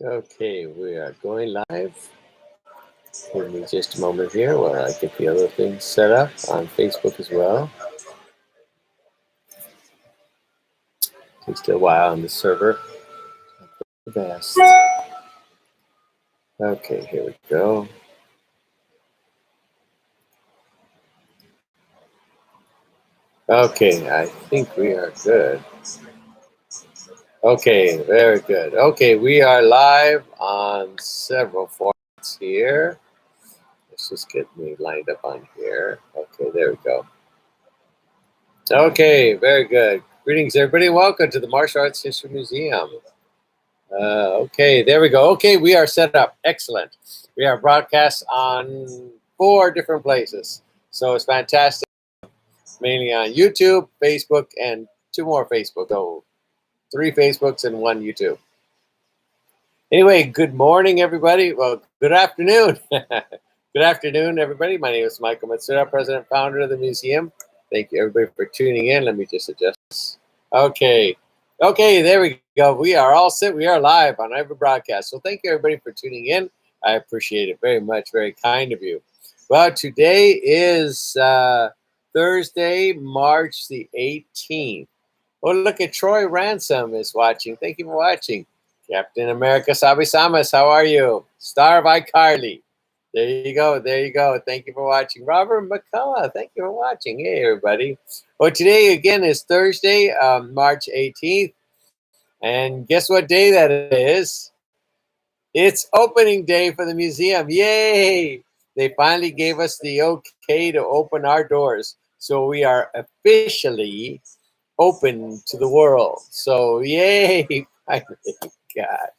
Okay, we are going live. Give me just a moment here while I get the other things set up on Facebook as well. Takes a while on the server. The best. Okay, here we go. Okay, I think we are good. Okay, very good. Okay, we are live on several formats here. Let's just get me lined up on here. Okay, there we go. Okay, very good. Greetings, everybody. Welcome to the Martial Arts History Museum. Okay, there we go. Okay, we are set up. Excellent. We are broadcast on 4 different places. So it's fantastic. Mainly on YouTube, Facebook, and 2 more Facebook. So 3 Facebooks and 1 YouTube. Anyway, good morning, everybody. Well, good afternoon. Good afternoon, everybody. My name is Michael Matsuda, president, founder of the museum. Thank you, everybody, for tuning in. Let me just adjust this. Okay. Okay, there we go. We are all set. We are live on every broadcast. So thank you, everybody, for tuning in. I appreciate it very much. Very kind of you. Well, today is Thursday, March the 18th. Oh, look at Troy Ransom is watching. Thank you for watching. Captain America Sabi Samas, how are you? Star of iCarly. There you go. There you go. Thank you for watching. Robert McCullough, thank you for watching. Hey, everybody. Well, today again is Thursday, March 18th. And guess what day that is? It's opening day for the museum. Yay! They finally gave us the okay to open our doors. So we are officially open to the world. So yay! Finally, God.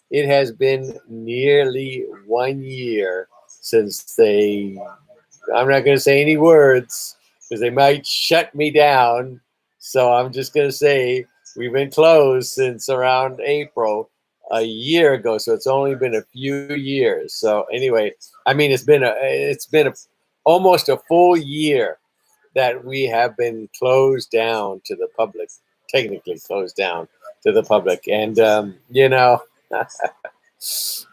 It has been nearly 1 year since I'm not going to say any words because they might shut me down. So I'm just going to say we've been closed since around April a year ago. So it's only been a few years. So anyway, I mean, it's been almost a full year that we have been closed down to the public, technically closed down to the public. And,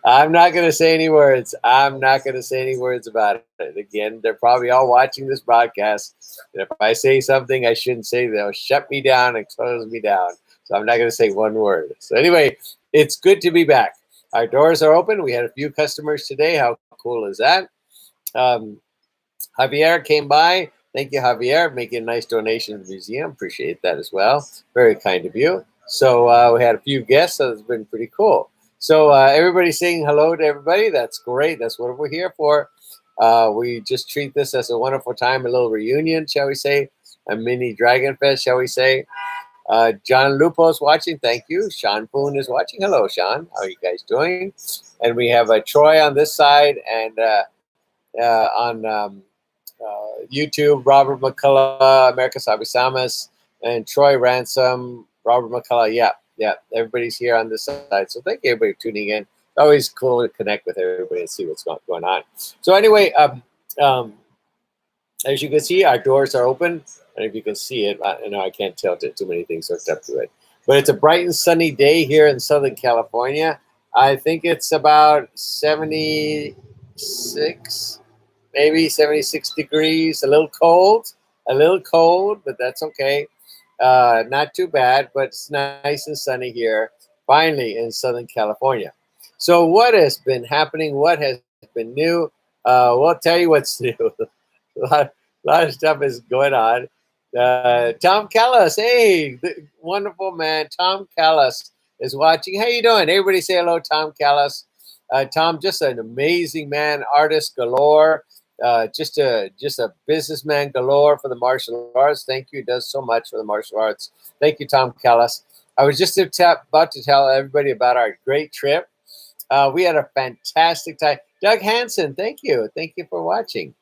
I'm not going to say any words. I'm not going to say any words about it. Again, they're probably all watching this broadcast. And if I say something I shouldn't say, they'll shut me down and close me down. So I'm not going to say one word. So anyway, it's good to be back. Our doors are open. We had a few customers today. How cool is that? Javier came by. Thank you, Javier, making a nice donation to the museum. Appreciate that as well. Very kind of you. So we had a few guests, so it's been pretty cool. So everybody's saying hello to everybody. That's great. That's what we're here for. We just treat this as a wonderful time, a little reunion, shall we say, a mini Dragon Fest, shall we say. John Lupo's watching. Thank you. Sean Poon is watching. Hello, Sean. How are you guys doing? And we have Troy on this side and on YouTube, Robert McCullough, America Sabi Samas, and Troy Ransom, Robert McCullough. Yeah, everybody's here on this side. So thank you, everybody, for tuning in. It's always cool to connect with everybody and see what's going on. So anyway, as you can see, our doors are open. And if you can see it, I know I can't tilt it, too many things hooked up to it. But it's a bright and sunny day here in Southern California. I think it's about 76, maybe 76 degrees, a little cold, but that's okay. Not too bad, but it's nice and sunny here, finally in Southern California. So what has been happening? What has been new? We'll tell you what's new. a lot of stuff is going on. Tom Callis, hey, the wonderful man, Tom Callis is watching. How you doing? Everybody say hello, Tom Callis. Tom, just an amazing man, artist galore. Just a businessman galore for the martial arts. Thank you. He does so much for the martial arts. Thank you, Tom Callis. I was just about to tell everybody about our great trip. We had a fantastic time. Doug Hansen, thank you. Thank you for watching.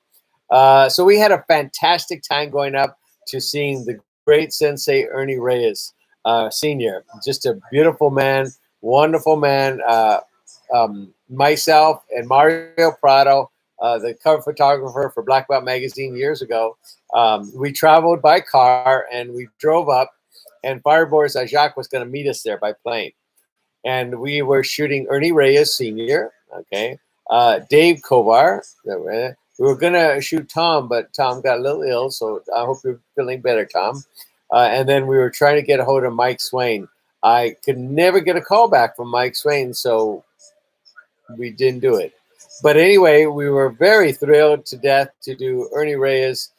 So we had a fantastic time going up to seeing the great sensei Ernie Reyes Sr. Just a beautiful man, wonderful man. Myself and Mario Prado, the cover photographer for Black Belt magazine years ago, we traveled by car and we drove up, and Fireboard Jacques was going to meet us there by plane. and we were shooting Ernie Reyes Sr., okay, Dave Kovar. We were going to shoot Tom, but Tom got a little ill, so I hope you're feeling better, Tom. And then we were trying to get a hold of Mike Swain. I could never get a call back from Mike Swain, so we didn't do it. But anyway, we were very thrilled to death to do Ernie Reyes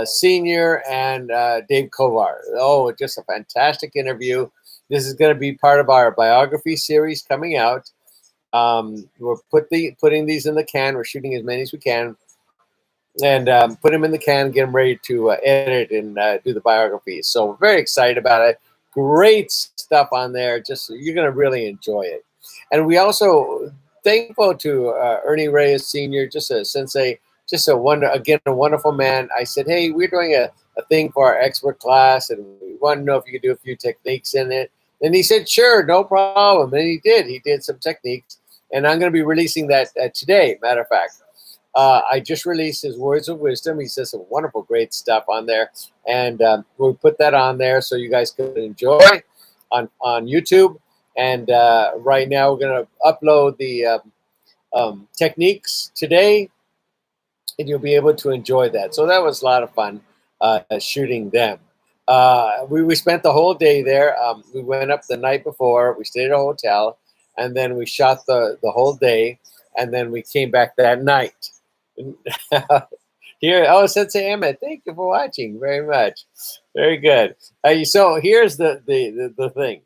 Sr. and Dave Kovar. Oh, just a fantastic interview. This is going to be part of our biography series coming out. We're putting these in the can. We're shooting as many as we can, and put them in the can, get them ready to edit and do the biography. So we're very excited about it. Great stuff on there. Just you're going to really enjoy it. And we also thankful to Ernie Reyes Sr., just a sensei, just a wonderful man. I said, hey, we're doing a thing for our expert class, and we want to know if you could do a few techniques in it. And he said, sure, no problem. And he did. He did some techniques, and I'm going to be releasing that today, matter of fact. I just released his Words of Wisdom. He says some wonderful, great stuff on there. And we'll put that on there so you guys can enjoy on YouTube. And right now we're going to upload the techniques today, and you'll be able to enjoy that. So that was a lot of fun shooting them. We spent the whole day there. We went up the night before. We stayed at a hotel, and then we shot the whole day, and then we came back that night. Here, Sensei Emmett, thank you for watching very much. Very good. So here's the thing.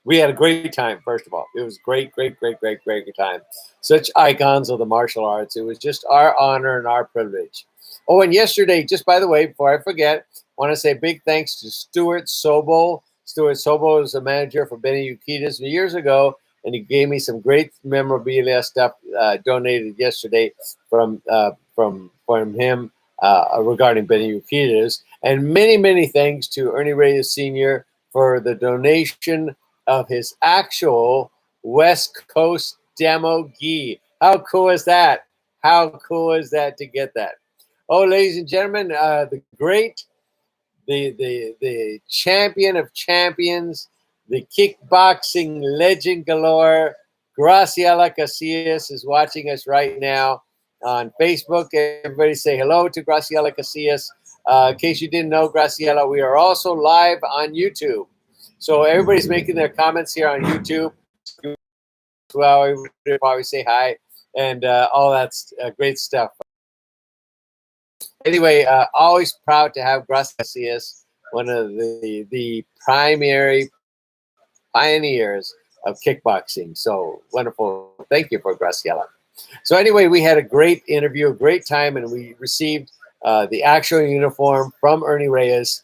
We had a great time, first of all. It was great time. Such icons of the martial arts. It was just our honor and our privilege. Oh, and yesterday, just by the way, before I forget, I want to say big thanks to Stuart Sobol. Stuart Sobol was a manager for Benny Ukitas years ago, and he gave me some great memorabilia stuff donated yesterday from him regarding Benny Ukitas. And many thanks to Ernie Reyes Sr. for the donation of his actual West Coast demo gi. How cool is that? How cool is that to get that? Oh, ladies and gentlemen, the champion of champions, the kickboxing legend galore, Graciela Casillas is watching us right now on Facebook. Everybody say hello to Graciela Casillas. In case you didn't know, Graciela, we are also live on YouTube. So everybody's making their comments here on YouTube. Well, everybody probably say hi and all that's great stuff. Anyway, always proud to have Gracias, one of the primary pioneers of kickboxing. So wonderful. Thank you for Graciela. So anyway, we had a great interview, a great time, and we received the actual uniform from Ernie Reyes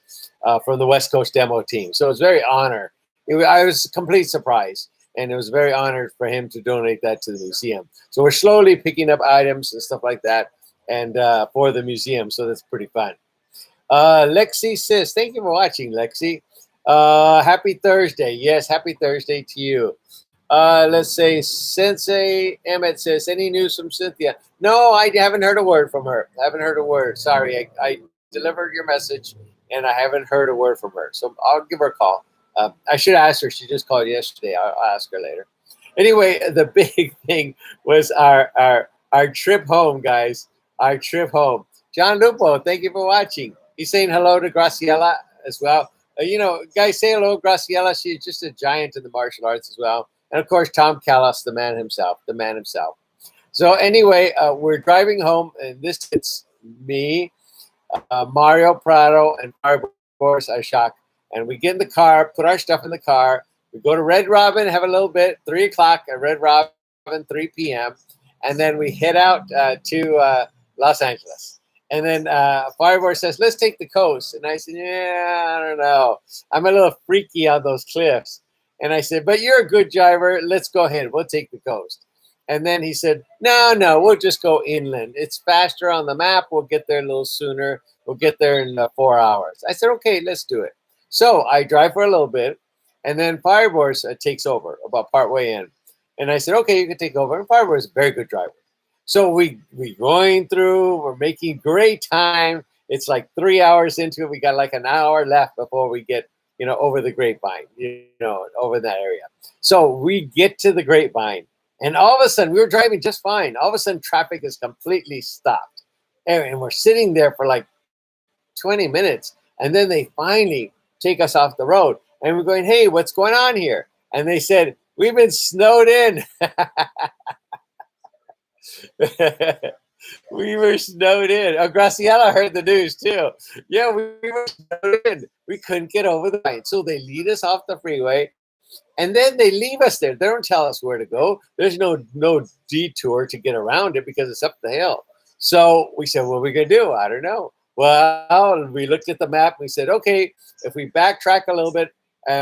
from the West Coast demo team. So it was very honored. I was a complete surprise, and it was very honored for him to donate that to the museum. So we're slowly picking up items and stuff like that, and for the museum. So that's pretty fun. Lexi says, thank you for watching, Lexi. Happy Thursday. Yes, happy Thursday to you. Let's say Sensei Emmett says, any news from Cynthia? No, I haven't heard a word from her. I haven't heard a word. Sorry, I delivered your message, and I haven't heard a word from her. So I'll give her a call. I should ask her. She just called yesterday. I'll ask her later. Anyway, the big thing was our trip home, guys. Our trip home. John Lupo, thank you for watching. He's saying hello to Graciela as well. Guys, say hello, Graciela. She's just a giant in the martial arts as well. And of course, Tom Callis, the man himself. So anyway, we're driving home, and this it's me, Mario Prado, and Boris Ashok. And we get in the car, put our stuff in the car. We go to Red Robin, have a little bit, 3 o'clock at Red Robin, 3 p.m. And then we head out to Los Angeles. And then Fireball says, let's take the coast. And I said, yeah, I don't know. I'm a little freaky on those cliffs. And I said, but you're a good driver. Let's go ahead. We'll take the coast. And then he said, no, we'll just go inland. It's faster on the map. We'll get there a little sooner. We'll get there in 4 hours. I said, okay, let's do it. So I drive for a little bit. And then Firebor's takes over about partway in. And I said, okay, you can take over. And Firebor is a very good driver. So we going through, we're making great time. It's like 3 hours into it. We got like an hour left before we get over the grapevine, over that area. So we get to the grapevine, and all of a sudden, we were driving just fine. All of a sudden, traffic is completely stopped. And we're sitting there for like 20 minutes. And then they finally take us off the road. And we're going, hey, what's going on here? And they said, we've been snowed in. We were snowed in. Oh, Graciela heard the news too. Yeah, we were snowed in. We couldn't get over the line. So they lead us off the freeway, and then they leave us there. They don't tell us where to go. There's no detour to get around it because it's up the hill. So we said, what are we gonna do? I don't know. Well, we looked at the map. We said, okay, if we backtrack a little bit,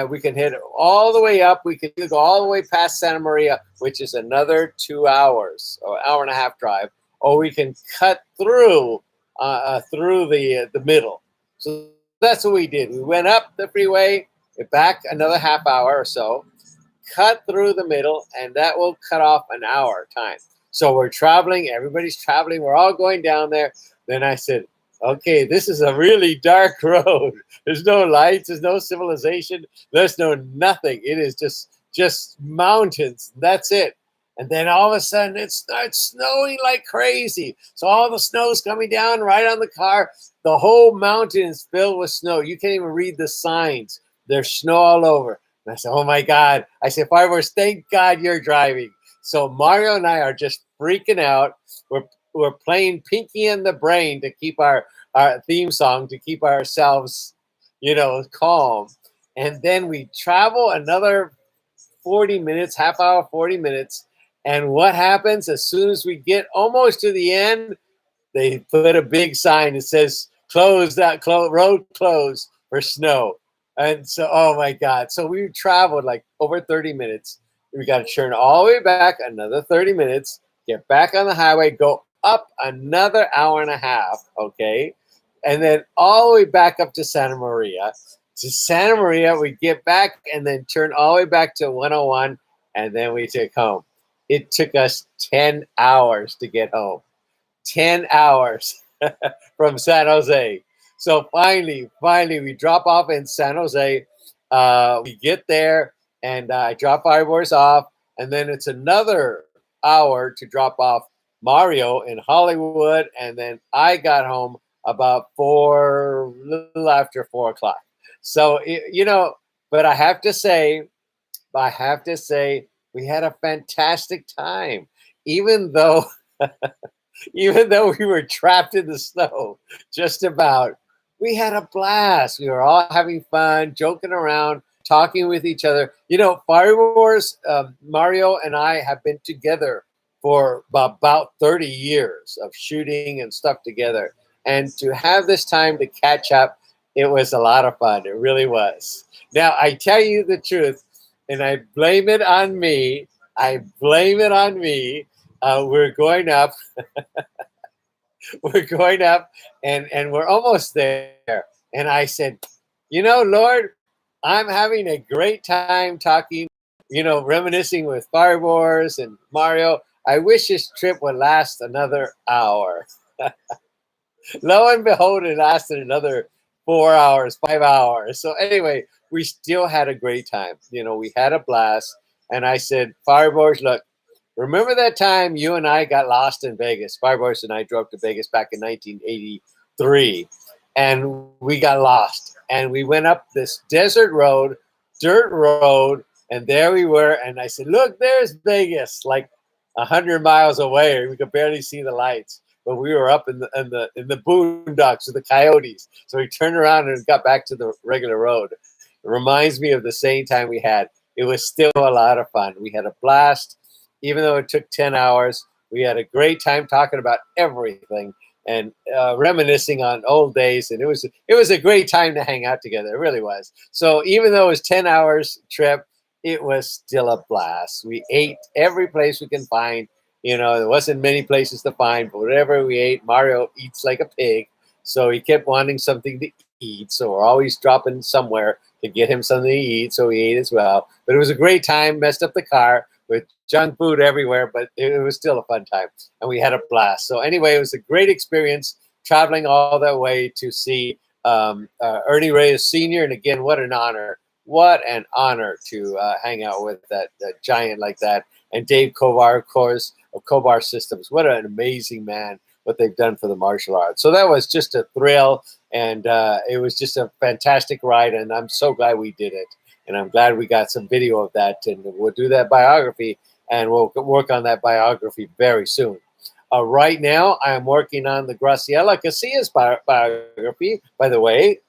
we can hit all the way up. We can go all the way past Santa Maria, which is another 2 hours or hour and a half drive, or we can cut through the middle. So that's what we did. We went up the freeway, back another half hour or so, cut through the middle, and that will cut off an hour time. So we're traveling. Everybody's traveling. We're all going down there. Then I said, okay, this is a really dark road. There's no lights. There's no civilization. There's no nothing. It is just mountains. That's it. And then all of a sudden it starts snowing like crazy. So all the snow's coming down right on the car. The whole mountain is filled with snow. You can't even read the signs. There's snow all over. And I said, oh my God. I said, Fireworks, thank God you're driving. So Mario and I are just freaking out. We're playing Pinky and the Brain to keep our theme song, to keep ourselves, calm. And then we travel another 40 minutes, half hour, 40 minutes. And what happens as soon as we get almost to the end, they put a big sign that says, road closed for snow. And so, oh my God. So we traveled like over 30 minutes. We got to turn all the way back another 30 minutes, get back on the highway, go up another hour and a half, okay? And then all the way back up to Santa Maria. To Santa Maria, we get back and then turn all the way back to 101, and then we took home. It took us 10 hours to get home. 10 hours from San Jose. So finally, we drop off in San Jose. We get there, and I drop Fireworks off, and then it's another hour to drop off Mario in Hollywood, and then I got home about little after 4 o'clock. So but I have to say, we had a fantastic time, even though we were trapped in the snow, just about. We had a blast. We were all having fun, joking around, talking with each other. Fireworks, Mario and I have been together for about 30 years of shooting and stuff together. And to have this time to catch up, it was a lot of fun. It really was. Now, I tell you the truth, and I blame it on me. We're going up. We're going up, and we're almost there. And I said, Lord, I'm having a great time talking, reminiscing with Fireworks and Mario. I wish this trip would last another hour. Lo and behold, it lasted another 4 hours, 5 hours. So anyway, we still had a great time. We had a blast. And I said, Fireworks, look, remember that time you and I got lost in Vegas? Fireworks and I drove to Vegas back in 1983, and we got lost. And we went up this desert road, dirt road, and there we were. And I said, look, there's Vegas, like 100 miles away. We could barely see the lights, but we were up in the boondocks with the coyotes. So we turned around and got back to the regular road. It reminds me of the same time we had. It was still a lot of fun. We had a blast. Even though it took 10 hours, we had a great time talking about everything and reminiscing on old days. And it was a great time to hang out together. It really was. So even though it was 10 hours trip, it was still a blast. We ate every place we can find. There wasn't many places to find, but whatever we ate, Mario eats like a pig. So he kept wanting something to eat. So we're always dropping somewhere to get him something to eat. So he ate as well. But it was a great time, messed up the car with junk food everywhere, but it was still a fun time, and we had a blast. So anyway, it was a great experience traveling all that way to see Ernie Reyes Sr. And again, what an honor. What an honor to hang out with that giant like that. And Dave Kovar, of course, of Kovar Systems. What an amazing man, what they've done for the martial arts. So that was just a thrill. And it was just a fantastic ride. And I'm so glad we did it. And I'm glad we got some video of that. And we'll do that biography. And we'll work on that biography very soon. Right now, I am working on the Graciela Casillas biography. By the way,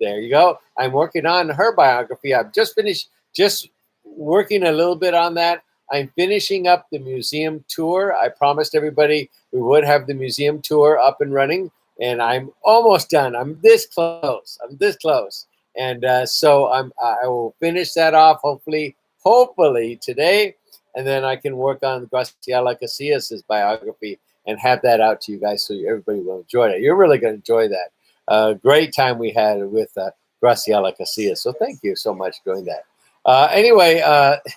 there you go. I'm working on her biography. I've just finished just working a little bit on that. I'm finishing up the museum tour. I promised everybody we would have the museum tour up and running, and I'm almost done. I'm this close. I'm this close. And so I will finish that off hopefully today, and then I can work on Graciela Casillas' biography and have that out to you guys so everybody will enjoy it. You're really going to enjoy that. Great time we had with Graciela Casillas. So thank you so much for doing that. Anyway,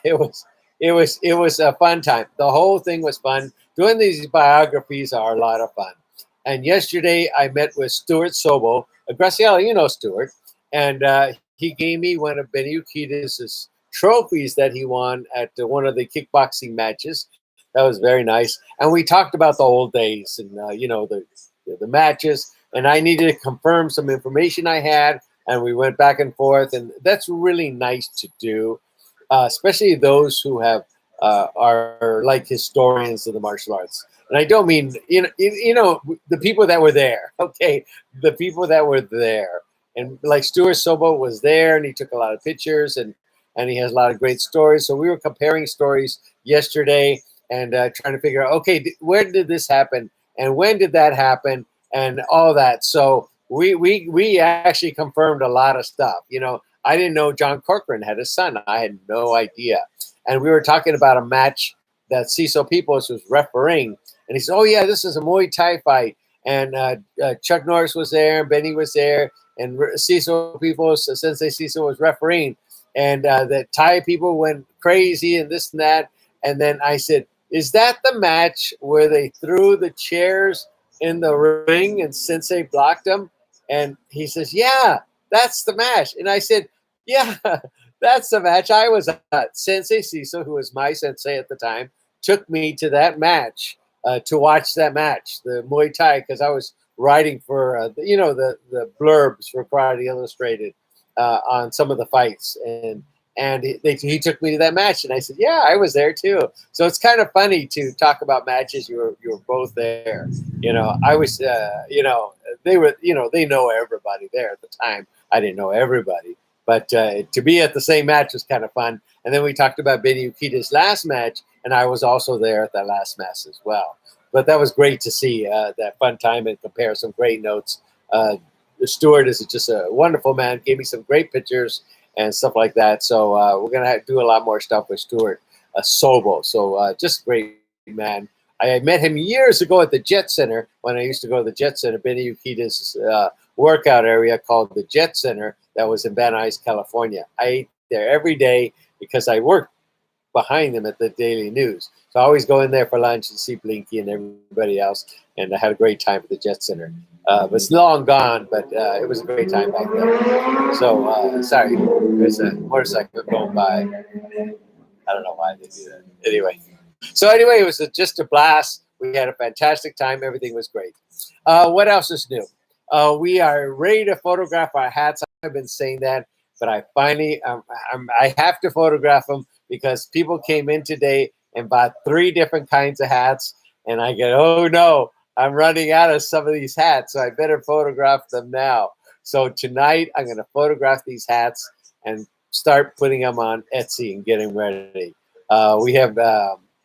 it was a fun time. The whole thing was fun. Doing these biographies are a lot of fun. And yesterday I met with Stuart Sobo. Graciela, you know Stuart. And he gave me one of Benny Urquidez's trophies that he won at one of the kickboxing matches. That was very nice. And we talked about the old days and, the matches. And I needed to confirm some information I had. And we went back and forth. And that's really nice to do, especially those who are like historians of the martial arts. And I don't mean, the people that were there. Okay, the people that were there. And like Stuart Sobo was there, and he took a lot of pictures, and he has a lot of great stories. So we were comparing stories yesterday and trying to figure out, okay, where did this happen, and when did that happen, and all that. So we actually confirmed a lot of stuff. I didn't know John Corcoran had a son. I had no idea. And we were talking about a match that Cecil Peoples was refereeing, and he said, "Oh yeah, this is a Muay Thai fight." And Chuck Norris was there, and Benny was there, and Cecil Peoples, Sensei Cecil was refereeing, and the Thai people went crazy and this and that. And then I said, "Is that the match where they threw the chairs in the ring and Sensei blocked them?" And he says, "Yeah, that's the match." And I said, "Yeah, that's the match. I was Sensei Cecil, who was my sensei at the time, took me to that match to watch that match, the Muay Thai, because I was writing for the blurbs for Karate Illustrated on some of the fights, and he took me to that match, and I said, "Yeah, I was there too." So it's kind of funny to talk about matches you were both there. I was, they were, they know everybody there at the time. I didn't know everybody, but to be at the same match was kind of fun. And then we talked about Benny Urquidez's last match, and I was also there at that last match as well. But that was great to see that fun time and compare some great notes. Stuart is just a wonderful man, gave me some great pictures and stuff like that. So we're going to do a lot more stuff with Stuart Sobo. So just great man. I met him years ago at the Jet Center when I used to go to the Jet Center, Benny Urquidez's workout area called the Jet Center that was in Van Nuys, California. I ate there every day because I worked behind them at the Daily News. So I always go in there for lunch and see Blinky and everybody else. And I had a great time at the Jet Center. It's long gone, but it was a great time back then. So, sorry, there's a motorcycle going by. I don't know why they do that. Anyway. So anyway, it was just a blast. We had a fantastic time. Everything was great. What else is new? We are ready to photograph our hats. I've been saying that, but I finally, I have to photograph them because people came in today and bought 3 different kinds of hats. And I go, oh no, I'm running out of some of these hats. So I better photograph them now. So tonight I'm going to photograph these hats and start putting them on Etsy and getting ready. We have,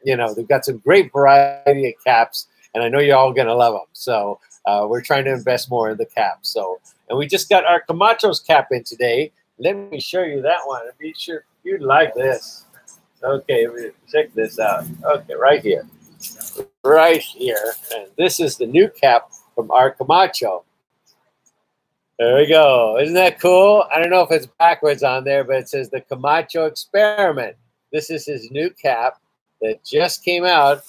they've got some great variety of caps, and I know you're all going to love them. So we're trying to invest more in the caps. So, and we just got our Camacho's cap in today. Let me show you that one. Be sure you'd like this. Okay, check this out. Okay, right here. And this is the new cap from our Camacho. There we go. Isn't that cool? I don't know if it's backwards on there, but it says the Camacho Experiment. This is his new cap that just came out.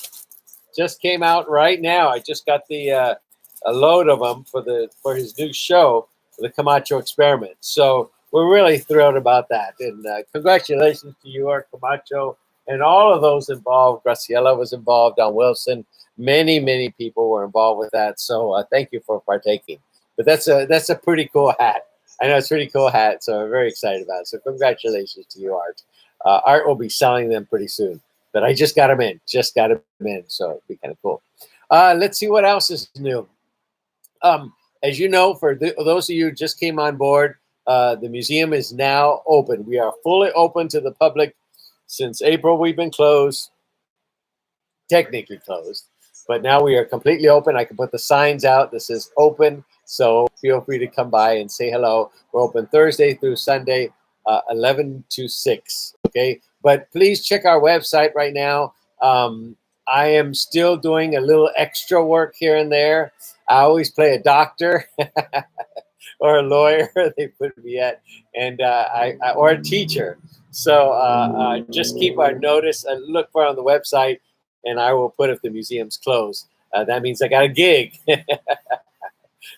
Just came out right now. I just got the a load of them for his new show. the Camacho experiment. So we're really thrilled about that. And congratulations to you, Art Camacho, and all of those involved. Graciela was involved, Don Wilson. Many people were involved with that. So thank you for partaking. But that's a pretty cool hat. I know it's a pretty cool hat, so I'm very excited about it. So congratulations to you, Art. Art will be selling them pretty soon. But I just got them in. So it'd be kind of cool. Let's see what else is new. As you know, for those of you who just came on board, the museum is now open. We are fully open to the public. Since April, we've been closed, technically closed, but now we are completely open. I can put the signs out that says open, so feel free to come by and say hello. We're open Thursday through Sunday, 11 to 6, okay? But please check our website right now. I am still doing a little extra work here and there. I always play a doctor or a lawyer, they put me at, and or a teacher. So just keep our notice and look for on the website, and I will put if the museum's closed. That means I got a gig.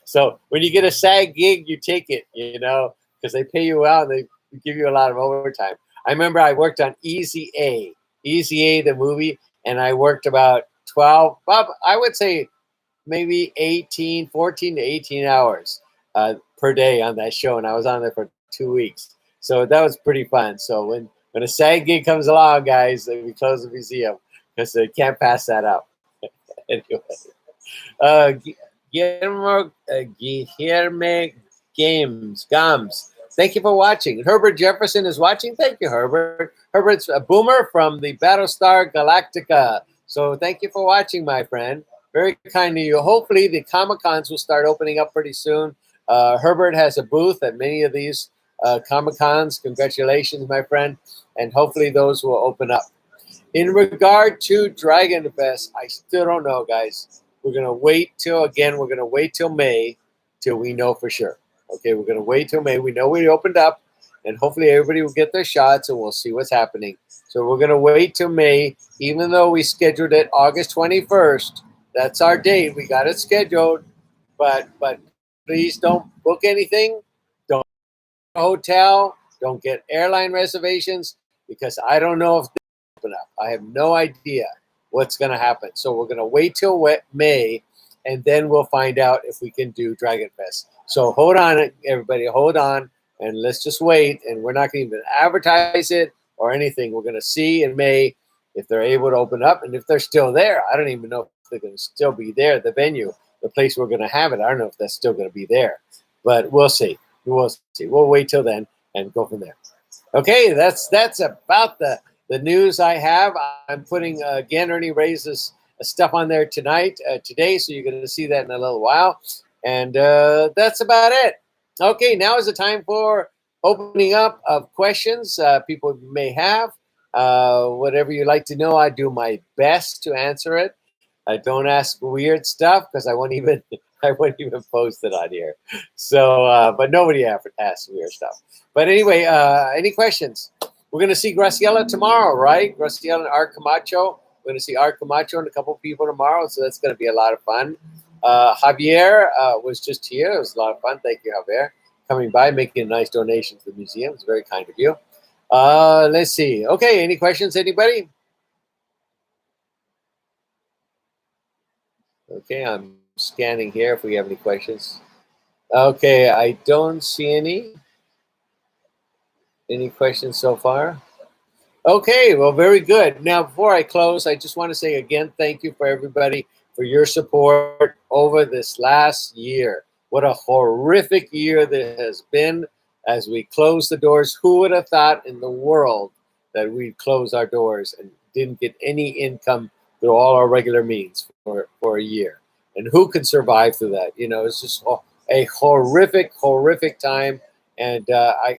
So when you get a SAG gig, you take it, because they pay you well and they give you a lot of overtime. I remember I worked on Easy A, the movie, and I worked about 12, I would say maybe 14 to 18 hours per day on that show, and I was on there for 2 weeks. So that was pretty fun. So when a SAG gig comes along, guys, we close the museum because they can't pass that up. Anyway, Guilherme Gams. Thank you for watching. Herbert Jefferson is watching. Thank you, Herbert. Herbert's a boomer from the Battlestar Galactica. So thank you for watching, my friend. Very kind of you. Hopefully the Comic-Cons will start opening up pretty soon. Herbert has a booth at many of these Comic-Cons. Congratulations, my friend. And hopefully those will open up. In regard to Dragon Fest, I still don't know, guys. We're going to wait till May till we know for sure. Okay, we're going to wait till May. We know we opened up, and hopefully everybody will get their shots, and we'll see what's happening. So we're going to wait till May, even though we scheduled it August 21st. That's our date. We got it scheduled, but please don't book anything. Don't book a hotel. Don't get airline reservations, because I don't know if they open up. I have no idea what's going to happen. So we're going to wait till May, and then we'll find out if we can do Dragon Fest. So hold on, everybody. Hold on, and let's just wait. And we're not going to even advertise it or anything. We're going to see in May if they're able to open up, and if they're still there. I don't even know if they're going to still be there, the venue, the place we're going to have it. I don't know if that's still going to be there, but we'll see. We'll see. We'll wait till then and go from there. Okay, that's about the news I have. I'm putting, again, Ernie raises stuff on there today, so you're going to see that in a little while. And that's about it. Okay, now is the time for opening up of questions people may have. Whatever you'd like to know, I do my best to answer it. I don't ask weird stuff because I won't even post it on here. So, but nobody asks weird stuff. But anyway, any questions? We're going to see Graciela tomorrow, right? Graciela and Art Camacho. We're going to see Art Camacho and a couple of people tomorrow, so that's going to be a lot of fun. Javier was just here. It was a lot of fun. Thank you, Javier, coming by, making a nice donation to the museum. It's very kind of you. Let's see. Okay, any questions, anybody? Okay, I'm scanning here if we have any questions. Okay, I don't see any. Any questions so far? Okay, well, very good. Now, before I close, I just want to say again, thank you for everybody for your support over this last year. What a horrific year that has been as we close the doors. Who would have thought in the world that we'd close our doors and didn't get any income through all our regular means for a year? And who could survive through that? It's just a horrific time. And I